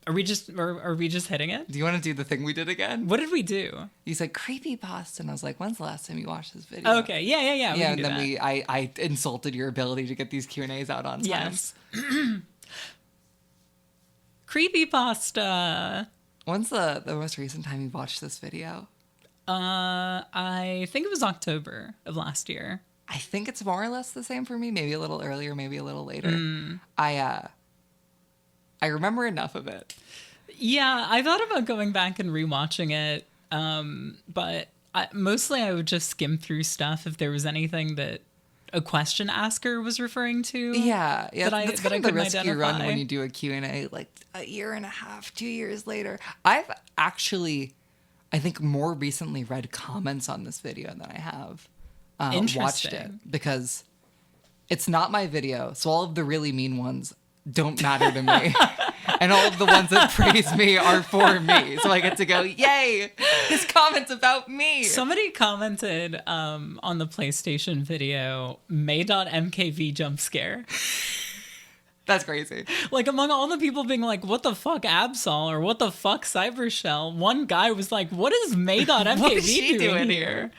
Are we just hitting it? Do you want to do the thing we did again? What did we do? You said creepypasta, and I was like, when's the last time you watched this video? Oh, okay. Yeah. Yeah, and then I insulted your ability to get these Q&As out on time. Yes. Creepypasta. When's the most recent time you watched this video? I think it was October of last year. I think it's more or less the same for me. Maybe a little earlier, maybe a little later. I remember enough of it. Yeah, I thought about going back and rewatching it, but mostly I would just skim through stuff if there was anything that a question asker was referring to. Yeah. That's kind of the risk you run when you do a Q&A, like a year and a half, 2 years later. I've actually, I think, more recently read comments on this video than I have watched it, because it's not my video, so all of the really mean ones don't matter to me. And all of the ones that praise me are for me. So I get to go, yay, this comment's about me. Somebody commented on the PlayStation video, May.mkv jump scare. That's crazy. Like, among all the people being like, what the fuck Absol, or what the fuck Cybershell, one guy was like, what is May.mkv what is she doing here?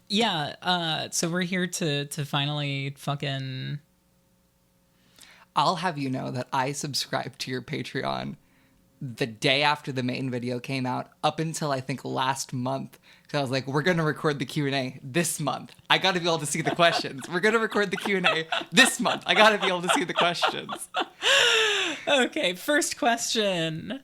Yeah, so we're here to finally fucking... I'll have you know that I subscribed to your Patreon the day after the main video came out, up until I think last month. So I was like, we're going to record the Q&A this month. I got to be able to see the questions. We're going to record the Q&A this month. I got to be able to see the questions. Okay, first question.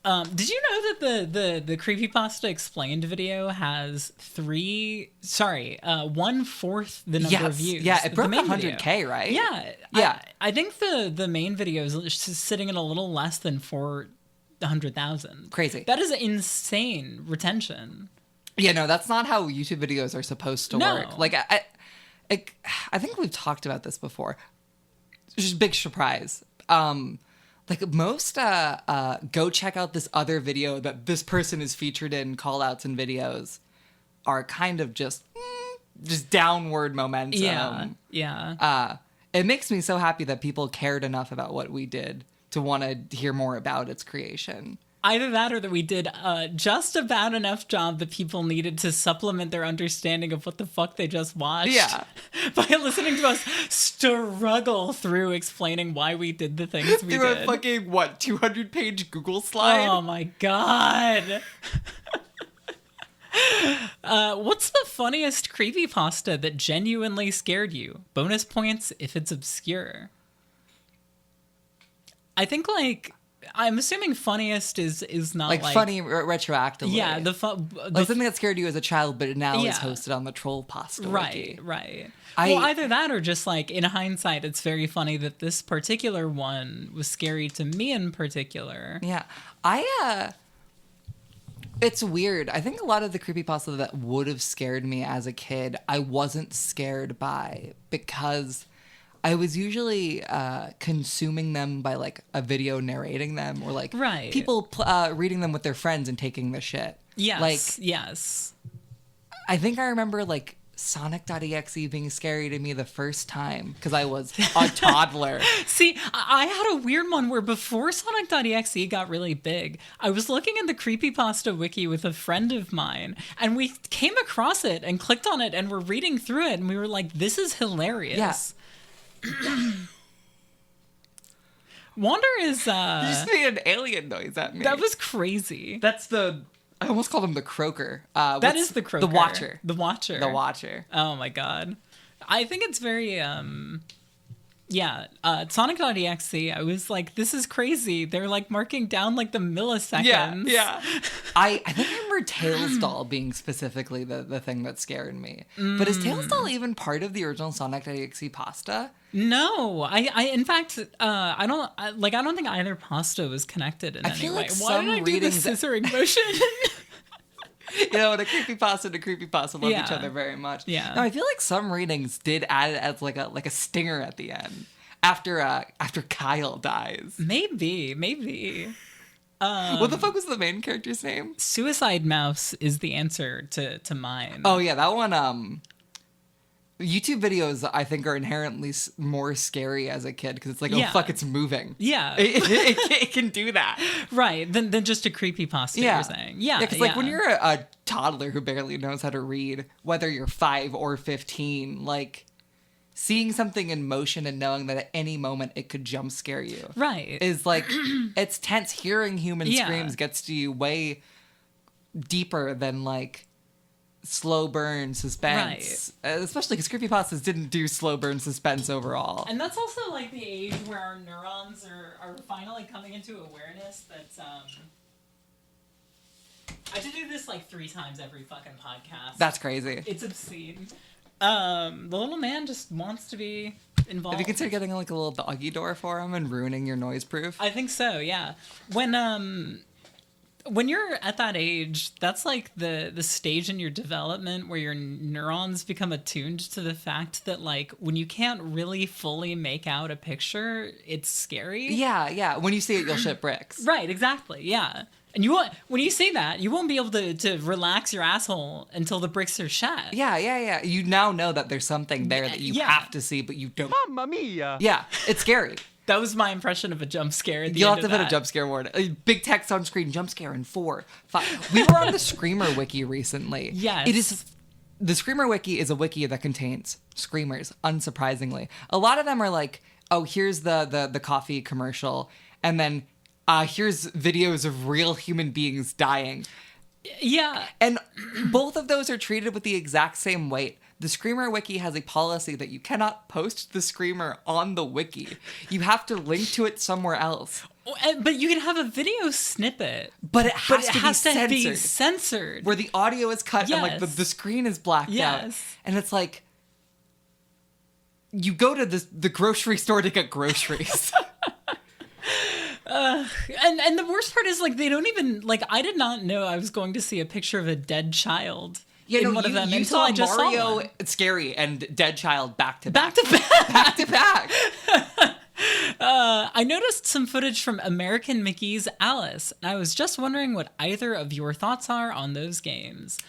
Did you know that the Creepypasta Explained video has 1/4 the number of views? Yeah, it broke the 100K, right? Yeah. I think the main video is just sitting at a little less than 400,000. Crazy. That is insane retention. Yeah, no, that's not how YouTube videos are supposed to work. Like, I think we've talked about this before. It's just a big surprise. Like, most go check out this other video that this person is featured in, call-outs and videos, are kind of just downward momentum. Yeah. It makes me so happy that people cared enough about what we did to want to hear more about its creation. Either that, or that we did just about enough job that people needed to supplement their understanding of what the fuck they just watched. Yeah. By listening to us struggle through explaining why we did the things we did. Through a fucking, 200-page Google slide? Oh my god. What's the funniest creepypasta that genuinely scared you? Bonus points if it's obscure. I think, like... I'm assuming funniest is not like funny retroactively. Yeah, something that scared you as a child, but now is hosted on the Troll Pasta Wiki. Right. Well, either that, or just like in hindsight, it's very funny that this particular one was scary to me in particular. Yeah, it's weird. I think a lot of the creepypasta that would have scared me as a kid, I wasn't scared by, because I was usually consuming them by, like, a video narrating them, or, like, people reading them with their friends and taking the shit. Yes, I think I remember, like, Sonic.exe being scary to me the first time, because I was a toddler. See, I had a weird one where before Sonic.exe got really big, I was looking in the Creepypasta Wiki with a friend of mine, and we came across it and clicked on it and were reading through it, and we were like, this is hilarious. Yeah. Wander is You just made an alien noise at me. That was crazy. That's I almost called him the croaker. That is the croaker. The watcher. The watcher. The watcher. Oh my god. I think it's very Sonic.exe, I was like, this is crazy. They're like marking down like the milliseconds. Yeah. I think I remember Tails Doll being specifically the thing that scared me. But is Tails Doll even part of the original Sonic.exe pasta? No, I in fact, I don't think either pasta was connected in any way. Why did I do the scissoring motion? You know, a creepypasta and a creepypasta love each other very much. Yeah. No, I feel like some readings did add it as like a stinger at the end after Kyle dies. Maybe. What the fuck was the main character's name? Suicide Mouse is the answer to mine. Oh yeah, that one. YouTube videos, I think, are inherently more scary as a kid because it's like, Yeah. oh, fuck, it's moving. Yeah. It can do that. Right. Than just a creepypasta, Yeah. you're saying. Yeah. Because, like, when you're a toddler who barely knows how to read, whether you're 5 or 15, like, seeing something in motion and knowing that at any moment it could jump scare you. Right. Is, like, it's tense. Hearing human Yeah. screams gets to you way deeper than, like, slow burn suspense, especially because creepypastas didn't do slow burn suspense overall. And that's also like the age where our neurons are finally coming into awareness that I have to do this like 3 times every fucking podcast. That's crazy. It's obscene. The little man just wants to be involved. Have you considered getting like a little doggy door for him and ruining your noise proof? I think so, yeah. When you're at that age, that's like the stage in your development where your neurons become attuned to the fact that like when you can't really fully make out a picture, it's scary. Yeah. When you see it, you'll shit bricks. Right, exactly, yeah. And you won't, when you see that, you won't be able to relax your asshole until the bricks are shut. Yeah. You now know that there's something there that you have to see, but you don't. Mamma mia! Yeah, it's scary. That was my impression of a jump scare. At the You'll end have to of put a jump scare warning. Big text on screen, jump scare in 4, 5. We were on the Screamer wiki recently. Yes. It is. The Screamer wiki is a wiki that contains screamers, unsurprisingly. A lot of them are like, oh, here's the coffee commercial, and then here's videos of real human beings dying. Yeah. And both of those are treated with the exact same weight. The Screamer wiki has a policy that you cannot post the Screamer on the wiki. You have to link to it somewhere else. But you can have a video snippet. But it has to be censored. Where the audio is cut and like Yes. the screen is blacked out. Yes. And it's like, you go to the grocery store to get groceries. And the worst part is like they don't even like I did not know I was going to see a picture of a dead child in one of them you until saw I just Mario, saw one. Scary, and Dead Child back to back. Back to back. Back to back. I noticed some footage from American McGee's Alice, and I was just wondering what either of your thoughts are on those games.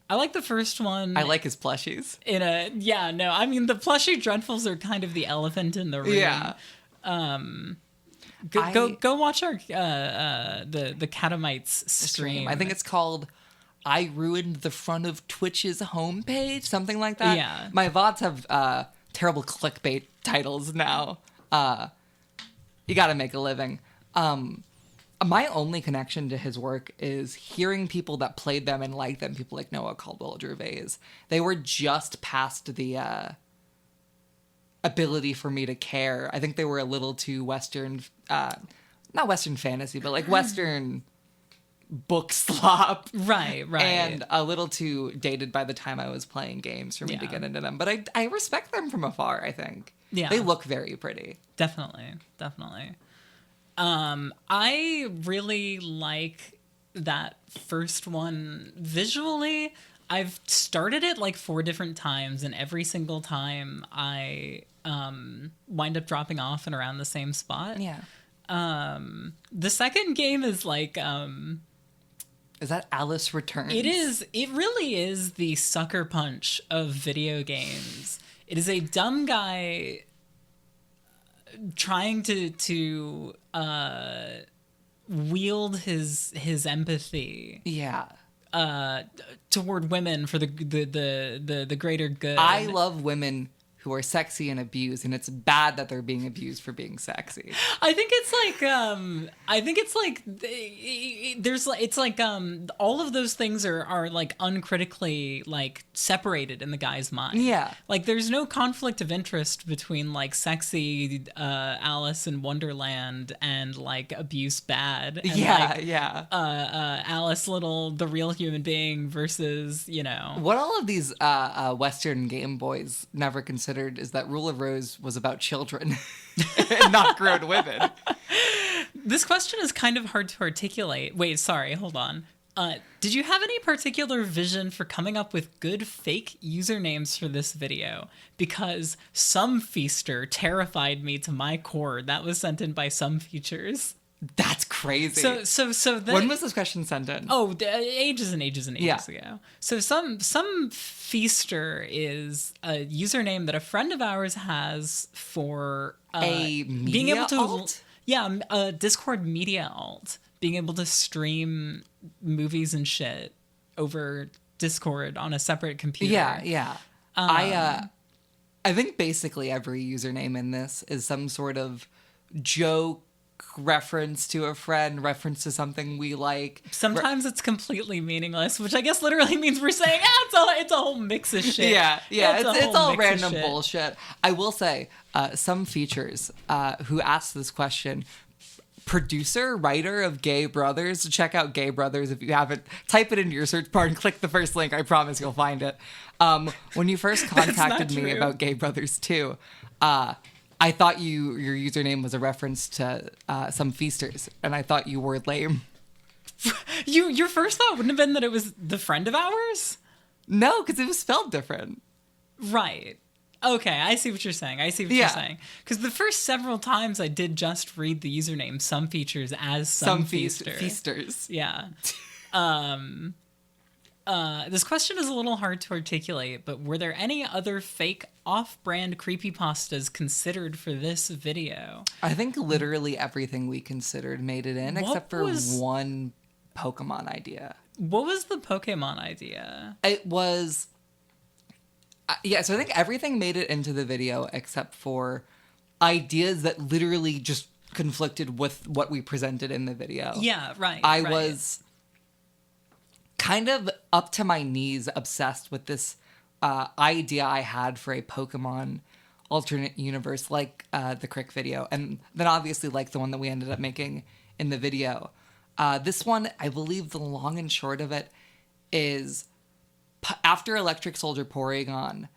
I like the first one. I like his plushies. I mean the plushie dreadfuls are kind of the elephant in the room. Yeah. Go watch our the Catamites stream. I think it's called I Ruined the Front of Twitch's Homepage, something like that. Yeah. My VODs have terrible clickbait titles now. You gotta make a living. My only connection to his work is hearing people that played them and liked them, people like Noah Caldwell Gervais. They were just past the ability for me to care. I think they were a little too Western, not Western fantasy, but like Western book slop. Right. And a little too dated by the time I was playing games for me to get into them. But I respect them from afar, I think. Yeah. They look very pretty. Definitely. I really like that first one visually. I've started it like 4 different times, and every single time I wind up dropping off and around the same spot. Yeah. The second game is like Is that Alice Returns? it is. It really is the sucker punch of video games. It is a dumb guy trying to wield his empathy Yeah. toward women for the greater good. I love women who are sexy and abused, and it's bad that they're being abused for being sexy. I think it's like all of those things are like uncritically like separated in the guy's mind. Yeah. Like there's no conflict of interest between like sexy Alice in Wonderland and like abuse bad. And, Alice Little, the real human being versus, What all of these Western Game Boys never considered is that Rule of Rose was about children and not grown women. This question is kind of hard to articulate. Wait, sorry, hold on. Did you have any particular vision for coming up with good fake usernames for this video? Because Some Feaster terrified me to my core. That was sent in by Some Features. That's crazy. So when was this question sent in? Oh, ages and ages and ages ago. So some feaster is a username that a friend of ours has for a media being able to alt? a Discord media alt, being able to stream movies and shit over Discord on a separate computer. Yeah. I think basically every username in this is some sort of joke, reference to a friend, reference to something we like. Sometimes it's completely meaningless, which I guess literally means we're saying, it's a whole mix of shit. Yeah, it's all random bullshit. I will say, some features who asked this question, producer, writer of Gay Brothers, check out Gay Brothers if you haven't. Type it into your search bar and click the first link. I promise you'll find it. When you first contacted me about Gay Brothers 2, I thought your username was a reference to some feasters, and I thought you were lame. Your first thought wouldn't have been that it was the friend of ours? No, because it was spelled different. Right. Okay, I see what you're saying. You're saying. Because the first several times I did just read the username some features as some feaster. Feasters. Yeah. This question is a little hard to articulate, but were there any other fake off-brand creepypastas considered for this video? I think literally everything we considered made it in, except for one Pokemon idea. What was the Pokemon idea? It was... so I think everything made it into the video except for ideas that literally just conflicted with what we presented in the video. Yeah, right. I was kind of up to my knees obsessed with this idea I had for a Pokemon alternate universe like the Crick video, and then obviously like the one that we ended up making in the video. This one, I believe the long and short of it is... After Electric Soldier Porygon,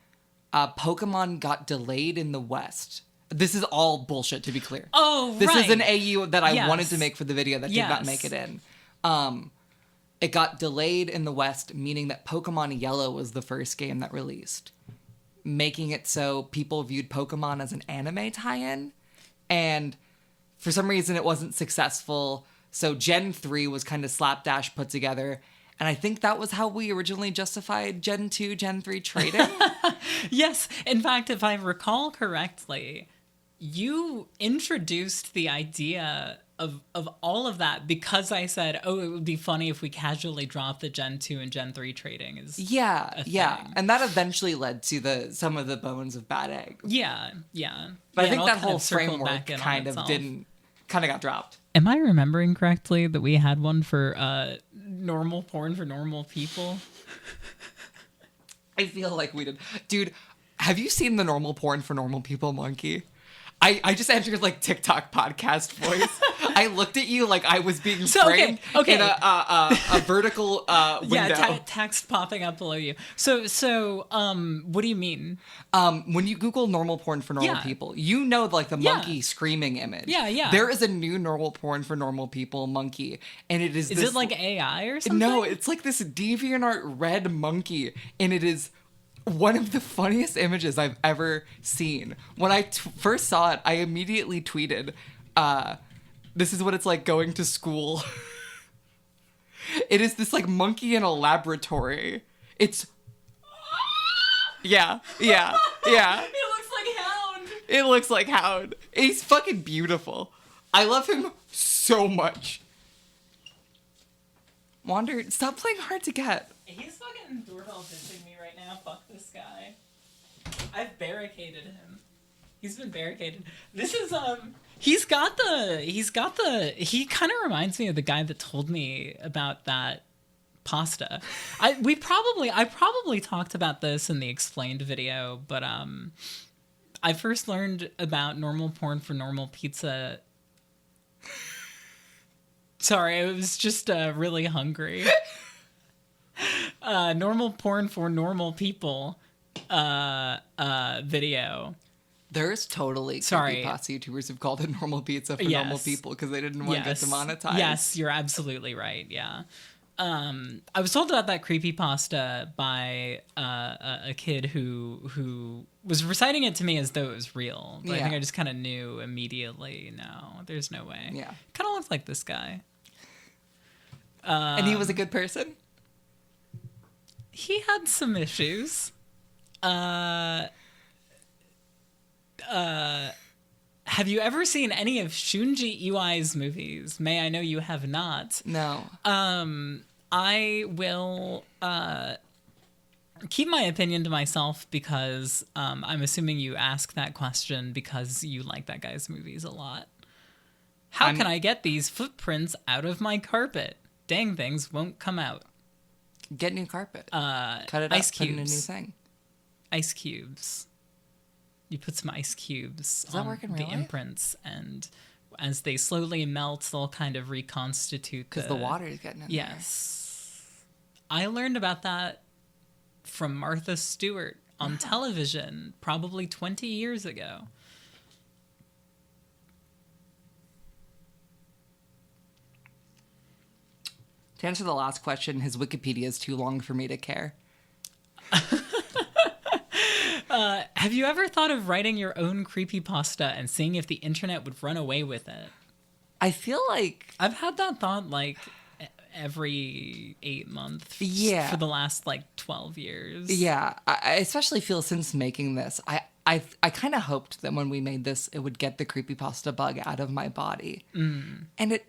Pokemon got delayed in the West. This is all bullshit, to be clear. Oh, this right. This is an AU that I wanted to make for the video that did not make it in. It got delayed in the West, meaning that Pokemon Yellow was the first game that released, making it so people viewed Pokemon as an anime tie-in, and for some reason it wasn't successful, so Gen 3 was kind of slapdash put together. And I think that was how we originally justified Gen 2, Gen 3 trading. Yes. In fact, if I recall correctly, you introduced the idea of all of that because I said, it would be funny if we casually dropped the Gen 2 and Gen 3 trading. Yeah. And that eventually led to some of the bones of Bad Egg. Yeah. But I think that whole framework kind of got dropped. Am I remembering correctly that we had one for normal porn for normal people? I feel like we did. Dude, have you seen the normal porn for normal people monkey? I just entered like TikTok podcast voice. I looked at you like I was being framed in a vertical window. Yeah, text popping up below you. So, what do you mean? When you Google normal porn for normal people, you know, like the monkey screaming image. Yeah. There is a new normal porn for normal people monkey, and it is. Is it like AI or something? No, it's like this DeviantArt red monkey, and it is one of the funniest images I've ever seen. When I first saw it, I immediately tweeted, this is what it's like going to school. It is this like monkey in a laboratory. It's... Yeah. It looks like Hound. He's fucking beautiful. I love him so much. Wander, stop playing hard to get. He's fucking doorbell dissing me right now. Fuck this guy. I've barricaded him. He's been barricaded. This is he kind of reminds me of the guy that told me about that pasta. I probably talked about this in the explained video, but I first learned about normal porn for normal pizza. Sorry, I was just really hungry. Normal porn for normal people video. There's totally creepypasta YouTubers who've called it normal pizza for normal people because they didn't want to get demonetized. Yes, you're absolutely right. Yeah. I was told about that creepypasta by a kid who was reciting it to me as though it was real. But I think I just kind of knew immediately, no, there's no way. Yeah. Kind of looked like this guy. And he was a good person? He had some issues. Have you ever seen any of Shunji Iwai's movies? May I know you have not. No. I will keep my opinion to myself because I'm assuming you ask that question because you like that guy's movies a lot. How can I get these footprints out of my carpet? Dang things won't come out. Get new carpet. Cut it ice up, put in a new cubes. thing. Ice cubes. You put some ice cubes on the imprints, and as they slowly melt, they'll kind of reconstitute. Because the water is getting in there. Yes. I learned about that from Martha Stewart on television probably 20 years ago. To answer the last question, his Wikipedia is too long for me to care. Have you ever thought of writing your own creepypasta and seeing if the internet would run away with it? I feel like... I've had that thought, like, every 8 months for the last, 12 years. Yeah, I especially feel since making this, I kind of hoped that when we made this, it would get the creepypasta bug out of my body. And it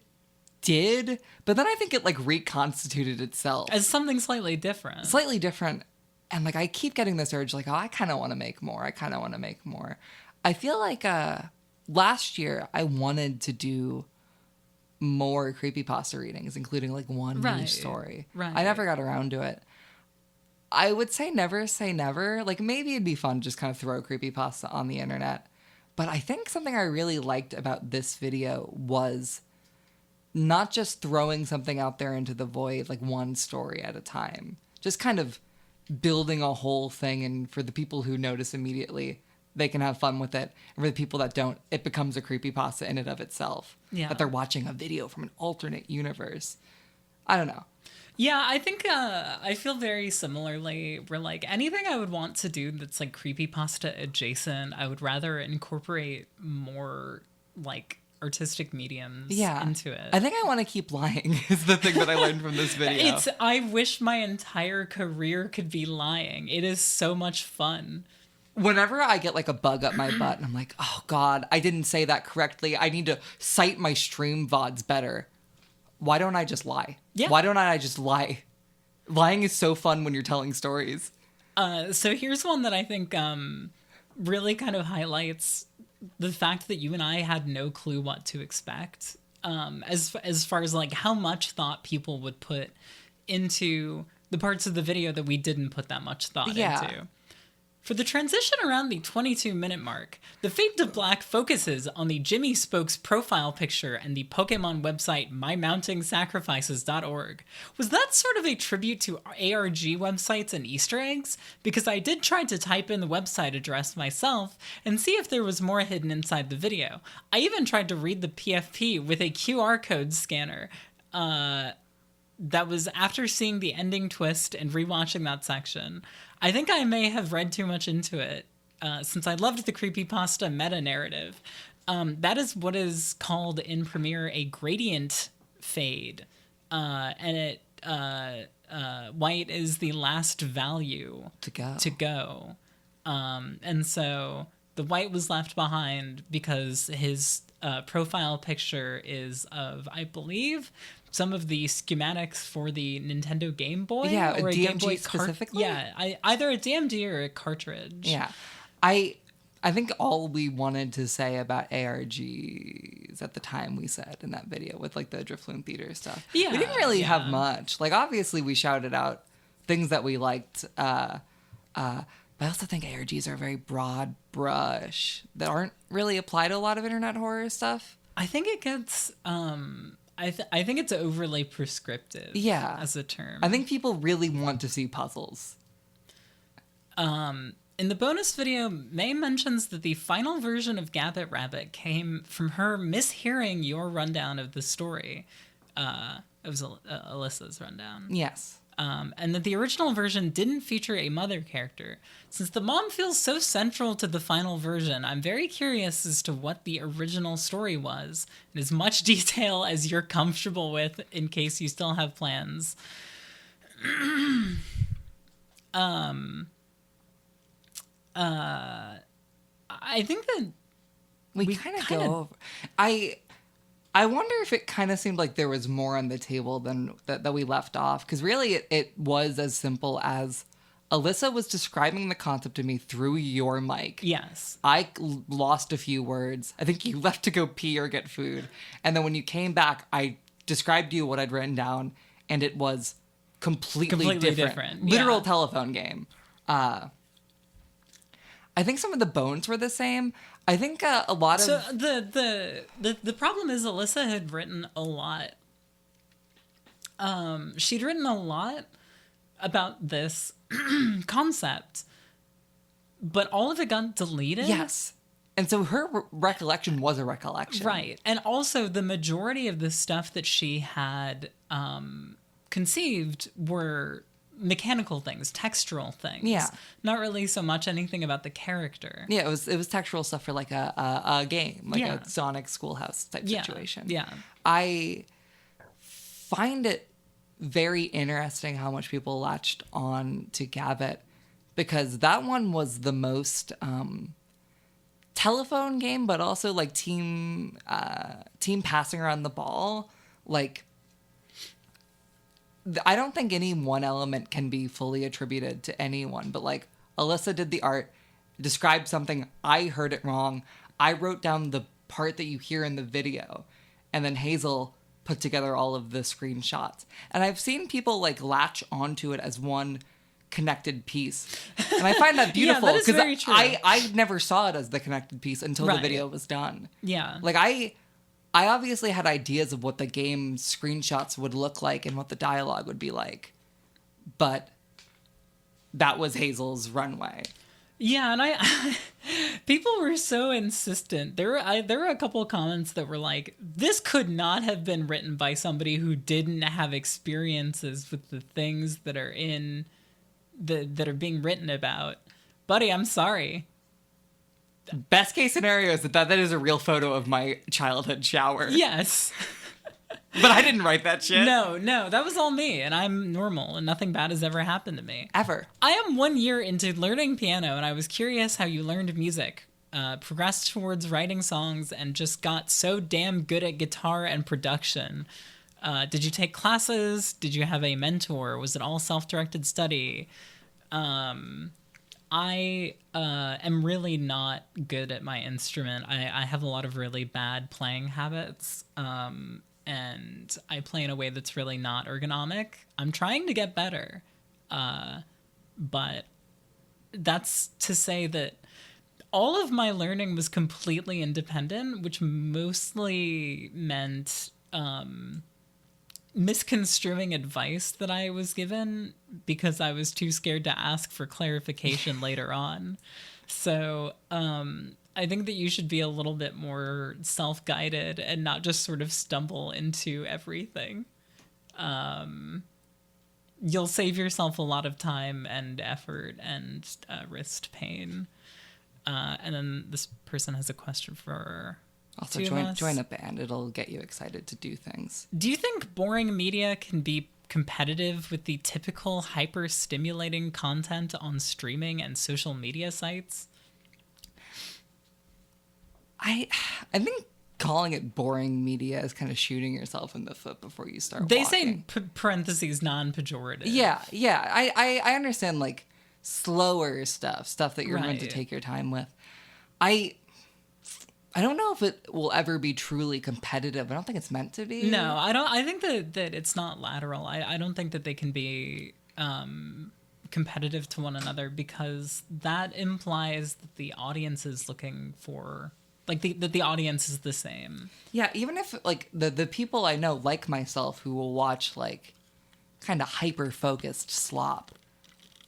did, but then I think it, reconstituted itself. As something slightly different. Slightly different. And, I keep getting this urge, oh, I kind of want to make more. I feel like last year I wanted to do more creepypasta readings, including, one new story. Right. I never got around to it. I would say never say never. Maybe it'd be fun to just kind of throw creepypasta on the internet. But I think something I really liked about this video was not just throwing something out there into the void, one story at a time. Just kind of building a whole thing, and for the people who notice immediately, they can have fun with it. And for the people that don't, it becomes a creepypasta in and of itself. Yeah. That they're watching a video from an alternate universe. I don't know. Yeah, I think I feel very similarly. Where anything I would want to do that's creepypasta adjacent, I would rather incorporate more artistic mediums into it. I think I want to keep lying is the thing that I learned from this video. I wish my entire career could be lying. It is so much fun. Whenever I get a bug up my butt and I'm like, oh God, I didn't say that correctly. I need to cite my stream VODs better. Why don't I just lie? Yeah. Why don't I just lie? Lying is so fun when you're telling stories. So here's one that I think really kind of highlights the fact that you and I had no clue what to expect. As far as how much thought people would put into the parts of the video that we didn't put that much thought into. For the transition around the 22-minute mark, the Fade to Black focuses on the Jimmy Spokes profile picture and the Pokemon website mymountingsacrifices.org. Was that sort of a tribute to ARG websites and Easter eggs? Because I did try to type in the website address myself and see if there was more hidden inside the video. I even tried to read the PFP with a QR code scanner. That was after seeing the ending twist and rewatching that section. I think I may have read too much into it, since I loved the creepypasta meta-narrative. That is what is called in Premiere a gradient fade, and white is the last value to go. And so the white was left behind because his profile picture is of, I believe, some of the schematics for the Nintendo Game Boy. Yeah, or a a DMG Game Boy specifically? Yeah, either a DMD or a cartridge. Yeah. I think all we wanted to say about ARGs at the time we said in that video with the Drifloon Theater stuff. Yeah, we didn't really have much. Obviously we shouted out things that we liked. But I also think ARGs are a very broad brush that aren't really applied to a lot of internet horror stuff. I think it gets... I think it's overly prescriptive as a term. I think people really want to see puzzles. In the bonus video, May mentions that the final version of Gabbit Rabbit came from her mishearing your rundown of the story. Alyssa's rundown. Yes. And that the original version didn't feature a mother character. Since the mom feels so central to the final version, I'm very curious as to what the original story was, in as much detail as you're comfortable with, in case you still have plans. I think that we kind of go over. I wonder if it kind of seemed like there was more on the table than that we left off. Because really, it was as simple as Alyssa was describing the concept to me through your mic. Yes. I lost a few words. I think you left to go pee or get food. And then when you came back, I described to you what I'd written down. And it was completely different. Literal telephone game. I think some of the bones were the same. I think a lot of... So the problem is Alyssa had written a lot. She'd written a lot about this concept, but all of it got deleted. Yes. And so her recollection was a recollection. Right. And also the majority of the stuff that she had conceived were mechanical things, textural things. Yeah. Not really so much anything about the character. Yeah, it was textual stuff for like a game, like a Sonic Schoolhouse type situation. Yeah. I find it very interesting how much people latched on to Gabbit, because that one was the most telephone game, but also like team passing around the ball. Like, I don't think any one element can be fully attributed to anyone, but like Alyssa did the art, described something, I heard it wrong, I wrote down the part that you hear in the video, and then Hazel put together all of the screenshots. And I've seen people like latch onto it as one connected piece. And I find that beautiful, because I never saw it as the connected piece until the video was done. Yeah. Like I obviously had ideas of what the game screenshots would look like and what the dialogue would be like, but that was Hazel's runway. Yeah, and people were so insistent. There were a couple of comments that were like, "This could not have been written by somebody who didn't have experiences with the things that are that are being written about." Buddy, I'm sorry. Best case scenario is that is a real photo of my childhood shower. Yes. But I didn't write that shit. No, that was all me, and I'm normal, and nothing bad has ever happened to me. Ever. I am 1 year into learning piano, and I was curious how you learned music, progressed towards writing songs, and just got so damn good at guitar and production. Did you take classes? Did you have a mentor? Was it all self-directed study? I am really not good at my instrument. I have a lot of really bad playing habits, and I play in a way that's really not ergonomic. I'm trying to get better, but that's to say that all of my learning was completely independent, which mostly meant misconstruing advice that I was given because I was too scared to ask for clarification later on. So I think that you should be a little bit more self-guided and not just sort of stumble into everything. You'll save yourself a lot of time and effort and wrist pain. And then this person has a question for... Also, join a band. It'll get you excited to do things. Do you think boring media can be competitive with the typical hyper-stimulating content on streaming and social media sites? I think calling it boring media is kind of shooting yourself in the foot before you start They walking. say parentheses non-pejorative. Yeah. I understand, like, slower stuff that you're meant to take your time with. I don't know if it will ever be truly competitive. I don't think it's meant to be. No, I don't. I think that it's not lateral. I don't think that they can be competitive to one another, because that implies that the audience is looking for, like, that the audience is the same. Yeah, even if, like, the people I know, like myself, who will watch, like, kind of hyper-focused slop,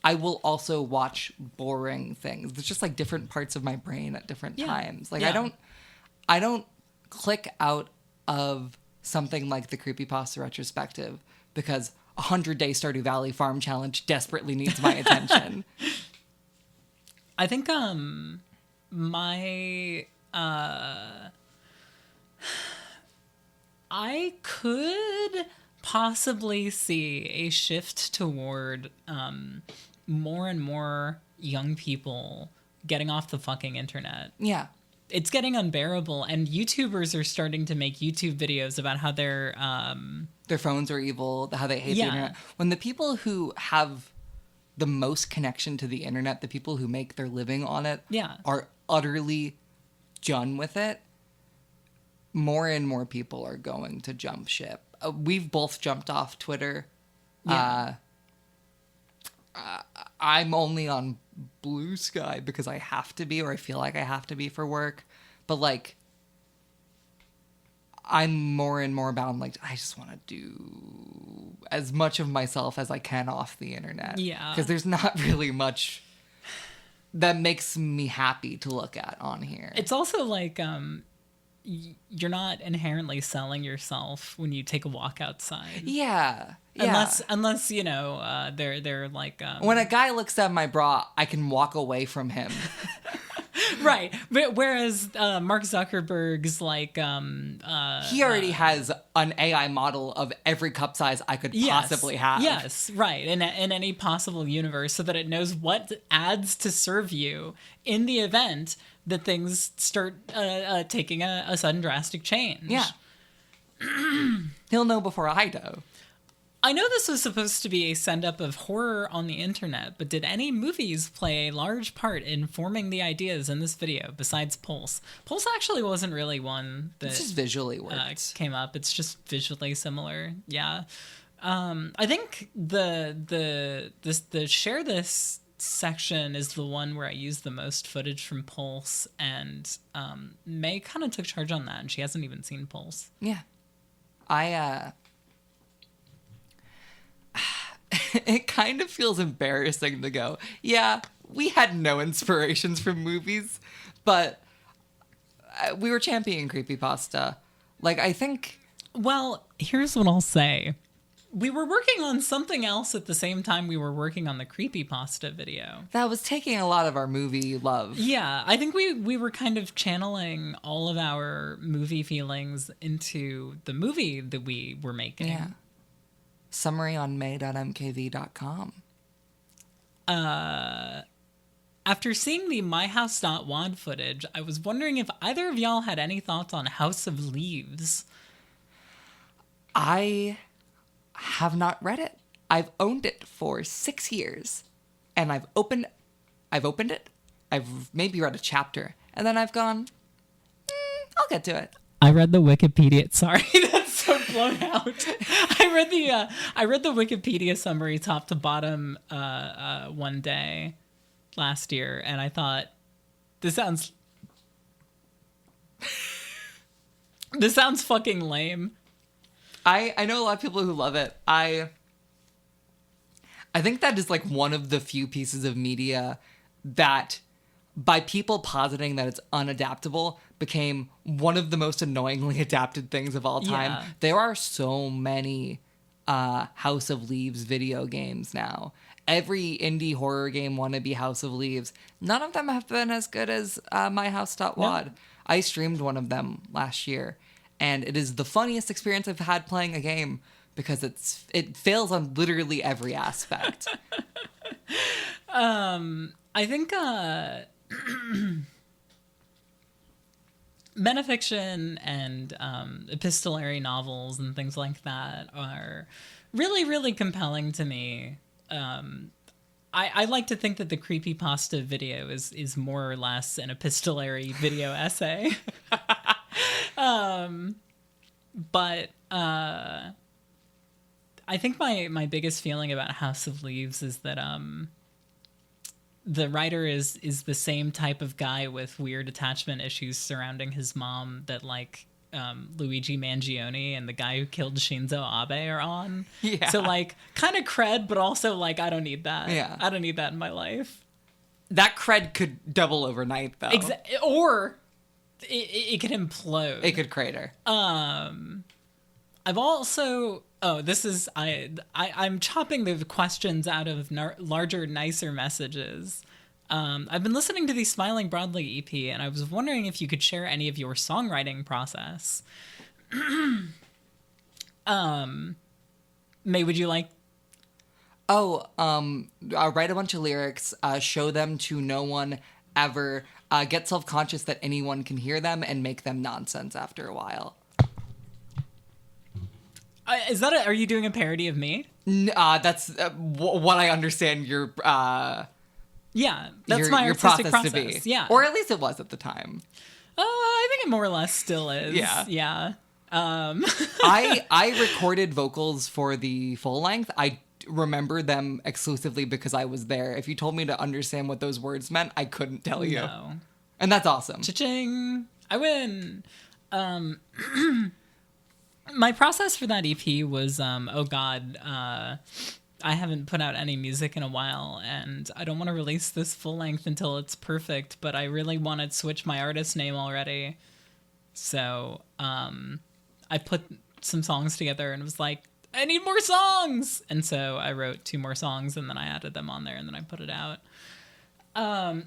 I will also watch boring things. It's just, like, different parts of my brain at different times. Like, I don't click out of something like the creepypasta retrospective because 100-day Stardew Valley farm challenge desperately needs my attention. I think my I could possibly see a shift toward more and more young people getting off the fucking internet. Yeah. It's getting unbearable, and YouTubers are starting to make YouTube videos about how their phones are evil, how they hate the internet. When the people who have the most connection to the internet, the people who make their living on it, are utterly done with it, more and more people are going to jump ship. We've both jumped off Twitter. Yeah. I'm only on Blue Sky because I have to be, or I feel like I have to be for work. But like, I'm more and more bound. Like, I just want to do as much of myself as I can off the internet. Yeah. Because there's not really much that makes me happy to look at on here. It's also like, you're not inherently selling yourself when you take a walk outside. Yeah. Unless you know, they're like when a guy looks at my bra, I can walk away from him. Right. But whereas Mark Zuckerberg's like he already has an AI model of every cup size I could possibly have. Yes, right. In any possible universe, so that it knows what ads to serve you in the event that things start taking a sudden drastic change. Yeah. He'll know before I do. I know this was supposed to be a send-up of horror on the internet, but did any movies play a large part in forming the ideas in this video besides Pulse? Pulse actually wasn't really one that just visually worked. Came up. It's just visually similar. Yeah. I think the share this section is the one where I used the most footage from Pulse, and May kind of took charge on that, and she hasn't even seen Pulse. Yeah. It kind of feels embarrassing to go, yeah, we had no inspirations from movies, but we were championing creepypasta. Like, I think... Well, here's what I'll say. We were working on something else at the same time we were working on the creepypasta video. That was taking a lot of our movie love. Yeah, I think we were kind of channeling all of our movie feelings into the movie that we were making. Yeah. Summary on may.mkv.com. After seeing the myhouse.wad footage, I was wondering if either of y'all had any thoughts on House of Leaves. I have not read it. I've owned it for 6 years, and I've opened it. I've maybe read a chapter, and then I've gone, I'll get to it. I read the Wikipedia. Sorry, that's so blown out. I read the Wikipedia summary top to bottom one day last year, and I thought, this sounds fucking lame. I know a lot of people who love it. I think that is like one of the few pieces of media that, by people positing that it's unadaptable, became one of the most annoyingly adapted things of all time. Yeah. There are so many House of Leaves video games now. Every indie horror game wannabe House of Leaves. None of them have been as good as myhouse.wad. No. I streamed one of them last year, and it is the funniest experience I've had playing a game because it fails on literally every aspect. I think metafiction and epistolary novels and things like that are really, really compelling to me. I like to think that the creepypasta video is more or less an epistolary video essay. But I think my biggest feeling about House of Leaves is that the writer is the same type of guy with weird attachment issues surrounding his mom that like Luigi Mangione and the guy who killed Shinzo Abe are on. Yeah. So like kind of cred, but also like I don't need that. Yeah. I don't need that in my life. That cred could double overnight though. Or it could implode. It could crater. I've also I'm chopping the questions out of larger, nicer messages. I've been listening to the Smiling Broadly EP, and I was wondering if you could share any of your songwriting process. May, would you like? I'll write a bunch of lyrics, show them to no one ever, get self-conscious that anyone can hear them, and make them nonsense after a while. Are you doing a parody of me? That's what I understand your yeah, that's my artistic process to be. Yeah, or at least it was at the time. I think it more or less still is. Yeah. I recorded vocals for the full length. I remember them exclusively because I was there. If you told me to understand what those words meant, I couldn't tell you. No. And that's awesome. Cha-ching! I win. My process for that EP was, I haven't put out any music in a while, and I don't want to release this full length until it's perfect, but I really want to switch my artist name already. So, I put some songs together and was like, I need more songs! And so I wrote 2 more songs, and then I added them on there, and then I put it out.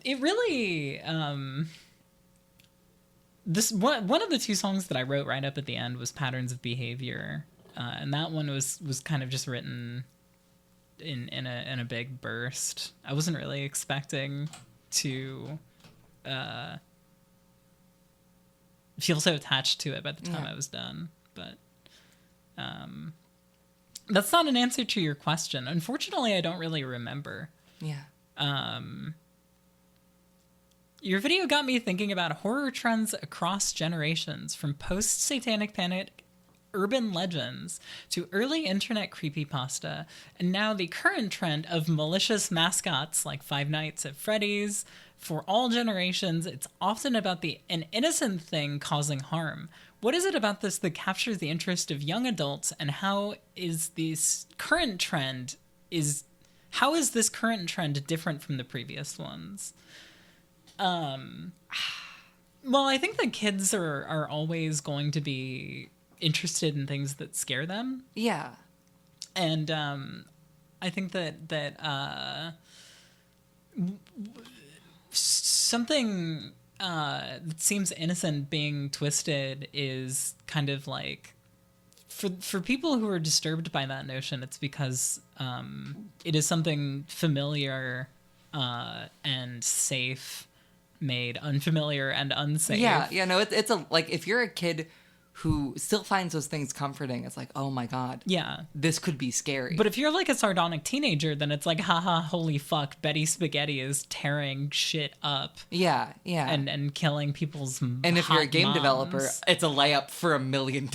It really... one of the 2 songs that I wrote right up at the end was Patterns of Behavior, and that one was kind of just written in a big burst. I wasn't really expecting to feel so attached to it by the time I was done, but that's not an answer to your question. Unfortunately, I don't really remember. Yeah. Your video got me thinking about horror trends across generations, from post-Satanic Panic urban legends to early internet creepypasta, and now the current trend of malicious mascots like Five Nights at Freddy's. For all generations, it's often about an innocent thing causing harm. What is it about this that captures the interest of young adults, and how is this current trend different from the previous ones? Well, I think that kids are always going to be interested in things that scare them. Yeah. And I think that something that seems innocent being twisted is kind of like, for people who are disturbed by that notion, it's because it is something familiar and safe made unfamiliar and unsafe. Yeah, no, it's a, like, if you're a kid who still finds those things comforting, it's like, oh my god, yeah, this could be scary. But if you're like a sardonic teenager, then it's like, haha, holy fuck, Betty Spaghetti is tearing shit up. Yeah. And killing people's And if you're a game developer, it's a layup for $1 million.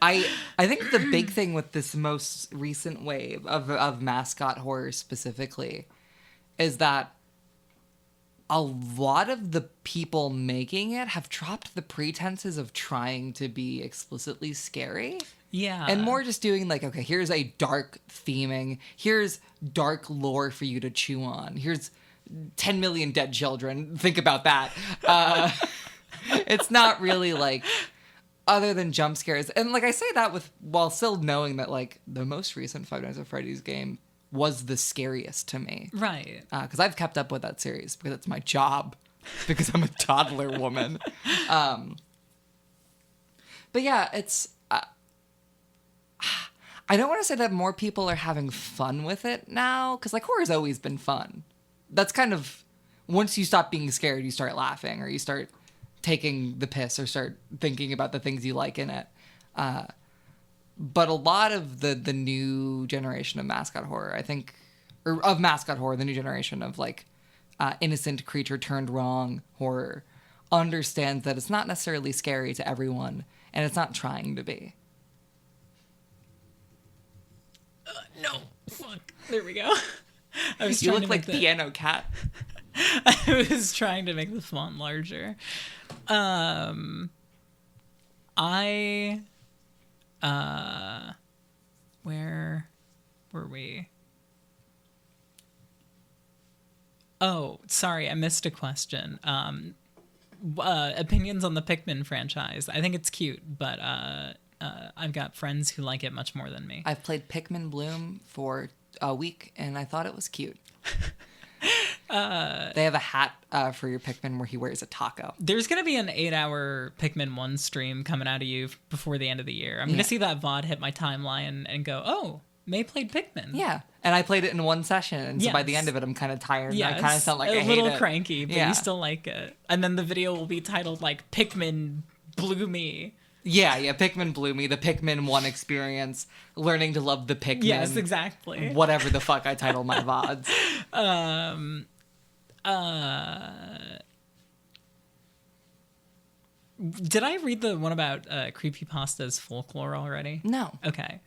I think the big thing with this most recent wave of mascot horror specifically is that a lot of the people making it have dropped the pretenses of trying to be explicitly scary. Yeah. And more just doing like, okay, here's a dark theming. Here's dark lore for you to chew on. Here's 10 million dead children. Think about that. It's not really like, other than jump scares. And like I say that while still knowing that like the most recent Five Nights at Freddy's game was the scariest to me. Right. Because I've kept up with that series because it's my job, because I'm a toddler woman. But yeah, it's... I don't want to say that more people are having fun with it now, because like horror's always been fun. That's kind of... Once you stop being scared, you start laughing, or you start taking the piss, or start thinking about the things you like in it. But a lot of the new generation of mascot horror, I think, or of mascot horror, the new generation of like innocent creature turned wrong horror, understands that it's not necessarily scary to everyone, and it's not trying to be. No, fuck. There we go. You look like Piano Cat. I was trying to make the font larger. Where were we? Oh, sorry, I missed a question. Opinions on the Pikmin franchise. I think it's cute, but I've got friends who like it much more than me. I've played Pikmin Bloom for a week, and I thought it was cute. They have a hat for your Pikmin where he wears a taco. There's going to be an 8-hour Pikmin 1 stream coming out of you before the end of the year. I'm going to see that VOD hit my timeline and go, oh, May played Pikmin. Yeah. And I played it in one session. And so by the end of it, I'm kind of tired. Yeah, and I kind of sound like a I hate little it. cranky, but you still like it. And then the video will be titled like Pikmin Blew Me. Yeah, Pikmin blew me. The Pikmin 1 experience. Learning to love the Pikmin. Yes, exactly. Whatever the fuck I title my VODs. Did I read the one about creepypasta's Folklore already? No. Okay.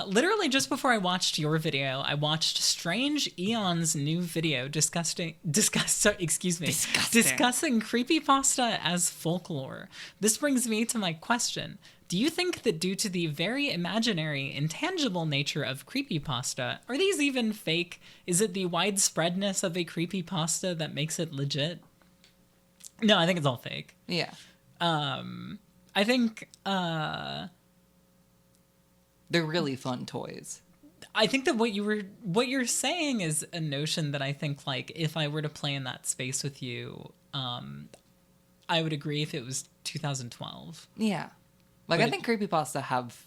Literally just before I watched your video, I watched Strange Eon's new video discussing creepypasta as folklore. This brings me to my question. Do you think that due to the very imaginary, intangible nature of creepypasta, are these even fake? Is it the widespreadness of a creepypasta that makes it legit? No, I think it's all fake. Yeah. I think they're really fun toys. I think that what you're saying is a notion that I think, like, if I were to play in that space with you, I would agree if it was 2012. Yeah. Like, I think creepypasta have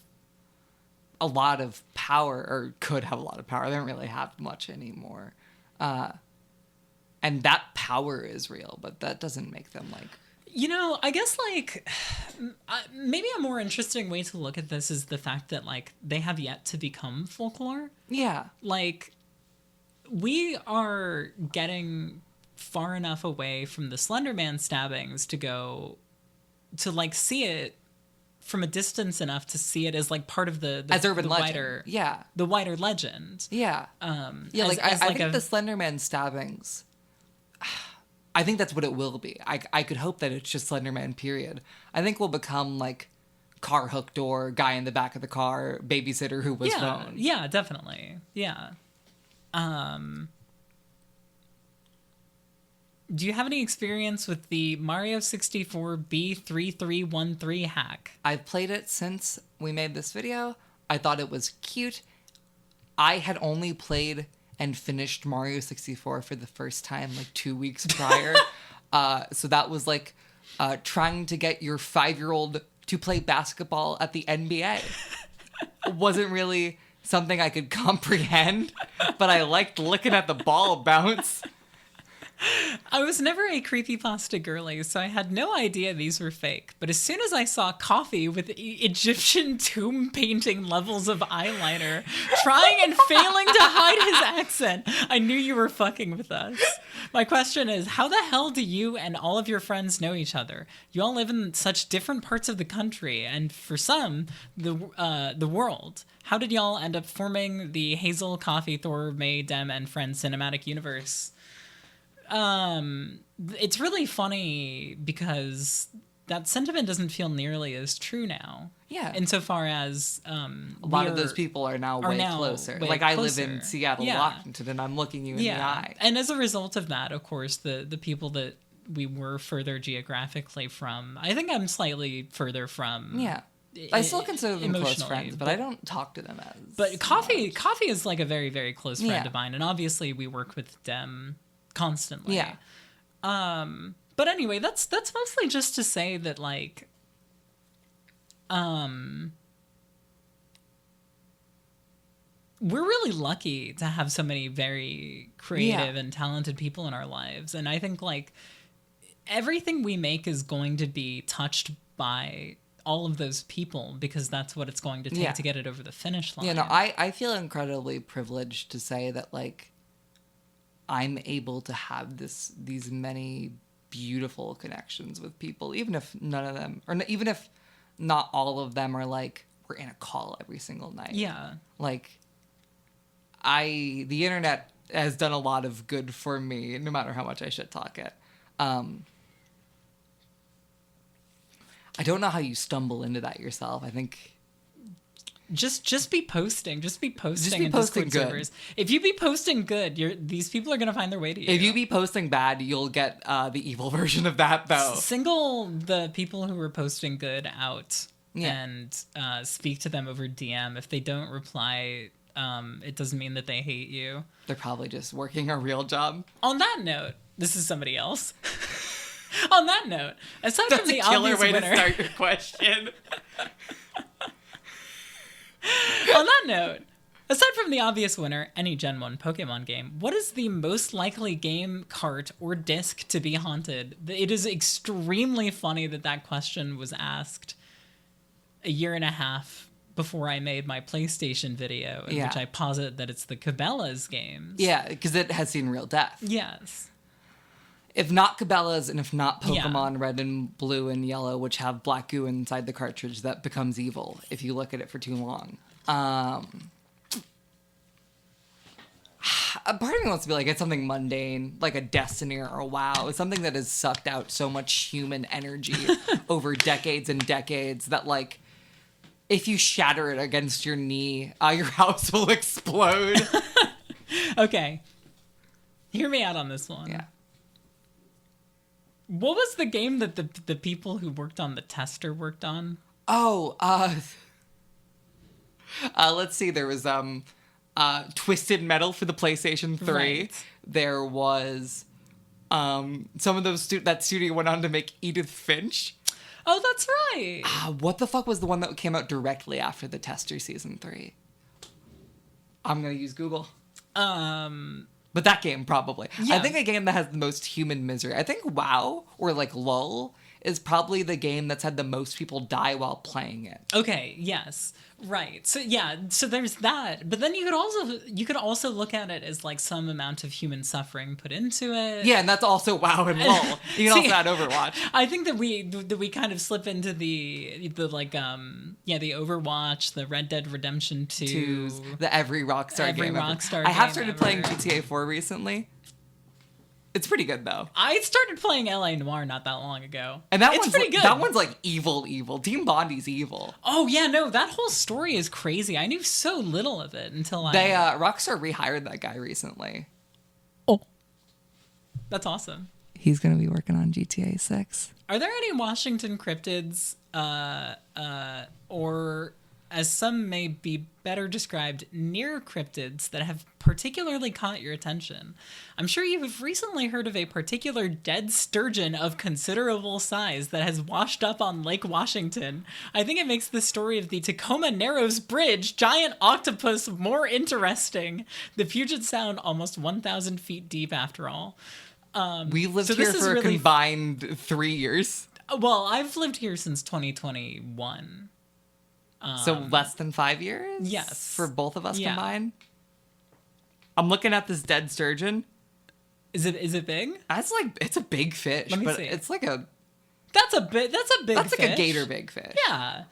a lot of power, or could have a lot of power. They don't really have much anymore. And that power is real, but that doesn't make them, like... You know, I guess, like, maybe a more interesting way to look at this is the fact that, like, they have yet to become folklore. Yeah. Like, we are getting far enough away from the Slender Man stabbings to go to, like, see it from a distance enough to see it as, like, part of the as urban legend. Wider, yeah. The wider legend. Yeah. Yeah, I think the Slender Man stabbings... I think that's what it will be. I could hope that it's just Slender Man, period. I think we'll become, like, car hook door, guy in the back of the car, babysitter who was phone. Yeah, definitely. Yeah. Do you have any experience with the Mario 64 B3313 hack? I've played it since we made this video. I thought it was cute. I had only played... and finished Mario 64 for the first time, like, 2 weeks prior. So that was like trying to get your 5-year-old to play basketball at the NBA. It wasn't really something I could comprehend, but I liked looking at the ball bounce. I was never a creepypasta girly, so I had no idea these were fake. But as soon as I saw Coffee with Egyptian tomb painting levels of eyeliner, trying and failing to hide his accent, I knew you were fucking with us. My question is, how the hell do you and all of your friends know each other? You all live in such different parts of the country, and for some, the world. How did y'all end up forming the Hazel, Coffee, Thor, May, Dem, and Friends cinematic universe? It's really funny because that sentiment doesn't feel nearly as true now. Yeah. Insofar as a lot of those people are now way closer. Like, I live in Seattle, Washington, and I'm looking you in the eye. And as a result of that, of course, the people that we were further geographically from, I think I'm slightly further from. Yeah. I still consider them close friends, but I don't talk to them as. But Coffee is like a very, very close friend of mine, and obviously we work with Dem constantly. Yeah. But anyway, that's mostly just to say that, like, we're really lucky to have so many very creative and talented people in our lives. And I think, like, everything we make is going to be touched by all of those people because that's what it's going to take to get it over the finish line. Yeah, no, I feel incredibly privileged to say that, like, I'm able to have these many beautiful connections with people, even if none of them, or even if not all of them are, like, we're in a call every single night. Yeah. Like, the internet has done a lot of good for me, no matter how much I shit talk it. I don't know how you stumble into that yourself. I think just be posting. Just be posting in Discord servers. If you be posting good, these people are gonna find their way to you. If you be posting bad, you'll get the evil version of that, though. Single the people who were posting good out. and speak to them over DM. If they don't reply, it doesn't mean that they hate you. They're probably just working a real job. On that note, this is somebody else. On that note, aside from the obvious way winner, to start your question. On that note, aside from the obvious winner, any Gen 1 Pokemon game, what is the most likely game, cart, or disc to be haunted? It is extremely funny that question was asked a year and a half before I made my PlayStation video, in which I posit that it's the Cabela's games. Yeah, because it has seen real death. Yes. If not Cabela's, and if not Pokemon Red and Blue and Yellow, which have black goo inside the cartridge that becomes evil if you look at it for too long. A part of me wants to be like, it's something mundane, like a Destiny or a WoW. It's something that has sucked out so much human energy over decades and decades that, like, if you shatter it against your knee, your house will explode. Okay. Hear me out on this one. Yeah. What was the game that the people who worked on the tester worked on? Oh, let's see. There was Twisted Metal for the PlayStation 3. Right. There was some of those that studio went on to make Edith Finch. Oh, that's right. What the fuck was the one that came out directly after the Tester Season 3? I'm gonna use Google. But that game, probably. Yeah. I think a game that has the most human misery. I think WoW, or like LOL, is probably the game that's had the most people die while playing it. Okay, yes. Right. So yeah, so there's that. But then you could also look at it as like some amount of human suffering put into it. Yeah, and that's also WoW and LOL. You can also add Overwatch. I think that we kind of slip into the like the Overwatch, the Red Dead Redemption 2, the every Rockstar game. I have started playing GTA 4 recently. It's pretty good, though. I started playing L.A. Noire not that long ago. And it's pretty good. That one's like evil. Team Bondi's evil. Oh, yeah, no, that whole story is crazy. I knew so little of it until Rockstar rehired that guy recently. Oh. That's awesome. He's going to be working on GTA 6. Are there any Washington cryptids, or, as some may be better described, near cryptids that have particularly caught your attention? I'm sure you have recently heard of a particular dead sturgeon of considerable size that has washed up on Lake Washington. I think it makes the story of the Tacoma Narrows Bridge giant octopus more interesting. The Puget Sound almost 1,000 feet deep after all. We lived here for a combined 3 years. Well, I've lived here since 2021. So less than 5 years? Yes. For both of us combined? I'm looking at this dead sturgeon. Is it big? It's a big fish. Let me see. It's like a... That's a big That's fish. like a gator big fish. Yeah.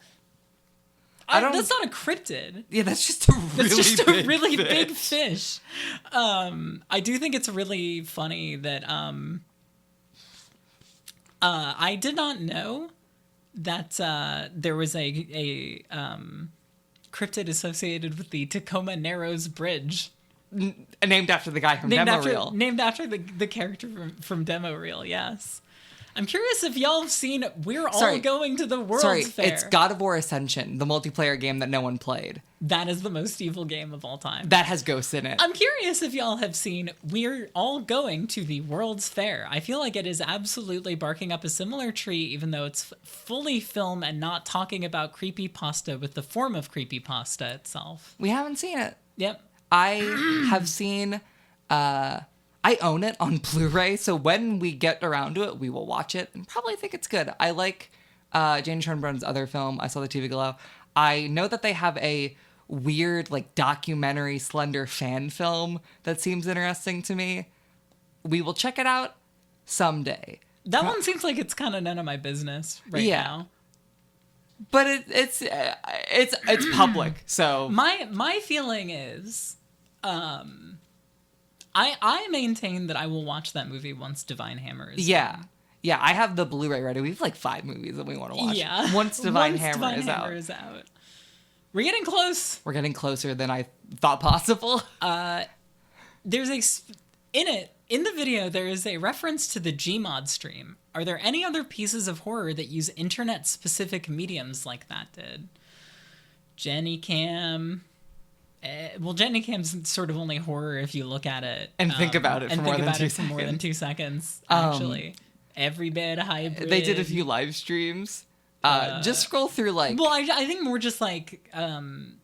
That's not a cryptid. Yeah, that's just a really big fish. I do think it's really funny that I did not know that there was a cryptid associated with the Tacoma Narrows Bridge. Named after the guy from Demo Reel. Named after the character from Demo Reel, yes. I'm curious if y'all have seen We're All Going to the World's Fair. It's God of War Ascension, the multiplayer game that no one played. That is the most evil game of all time. That has ghosts in it. I'm curious if y'all have seen We're All Going to the World's Fair. I feel like it is absolutely barking up a similar tree, even though it's fully film and not talking about creepypasta with the form of creepypasta itself. We haven't seen it. Yep. I have seen... I own it on Blu-ray, so when we get around to it, we will watch it and probably think it's good. I like Jane Schoenbrun's other film, I Saw the TV Glow. I know that they have a weird, like, documentary Slender fan film that seems interesting to me. We will check it out someday. That one seems like it's kind of none of my business now. But it's public, so... My feeling is... I maintain that I will watch that movie once Divine Hammer is done. Yeah, I have the Blu-ray ready. We have like 5 movies that we want to watch. Yeah. Once Divine Hammer is out. We're getting close. We're getting closer than I thought possible. There's in the video, there is a reference to the Gmod stream. Are there any other pieces of horror that use internet-specific mediums like that did? Jenny Cam. Well, Jenny Cam's sort of only horror if you look at it. And think about it for more than 2 seconds, actually. Every bit hybrid. They did a few live streams. Just scroll through, like... Well, I think more just, like,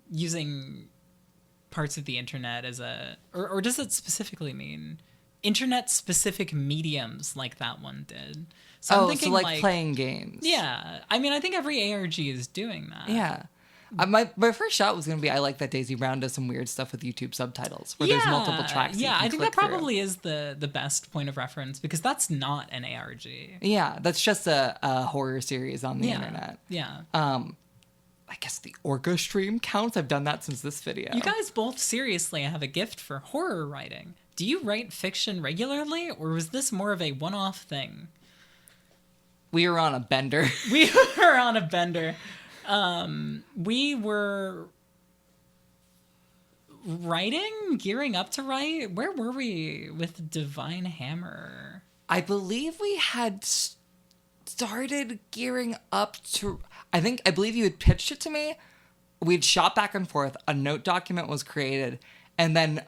using parts of the internet as a... Or does it specifically mean... internet-specific mediums like that one did. So I'm thinking, so like playing games. Yeah. I mean, I think every ARG is doing that. Yeah. My first shot was going to be, I like that Daisy Brown does some weird stuff with YouTube subtitles where there's multiple tracks. Yeah, I think that probably is the best point of reference because that's not an ARG. Yeah, that's just a horror series on the internet. Yeah. I guess the Orca stream counts. I've done that since this video. You guys both seriously have a gift for horror writing. Do you write fiction regularly, or was this more of a one-off thing? We were on a bender. We were on a bender. We were writing, gearing up to write. Where were we with Divine Hammer? I believe we had started gearing up to... I believe you had pitched it to me. We'd shot back and forth. A note document was created. And then...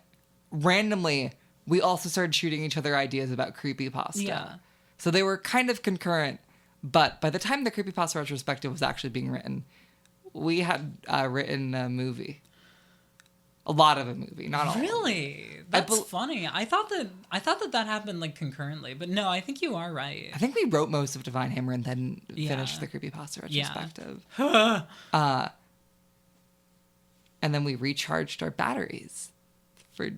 randomly, we also started shooting each other ideas about creepypasta. Yeah. So they were kind of concurrent, but by the time the creepypasta retrospective was actually being written, we had written a movie. A lot of a movie, not all. Really? That's funny. I thought that happened like concurrently, but no, I think you are right. I think we wrote most of Divine Hammer and then finished the creepypasta retrospective. And then we recharged our batteries for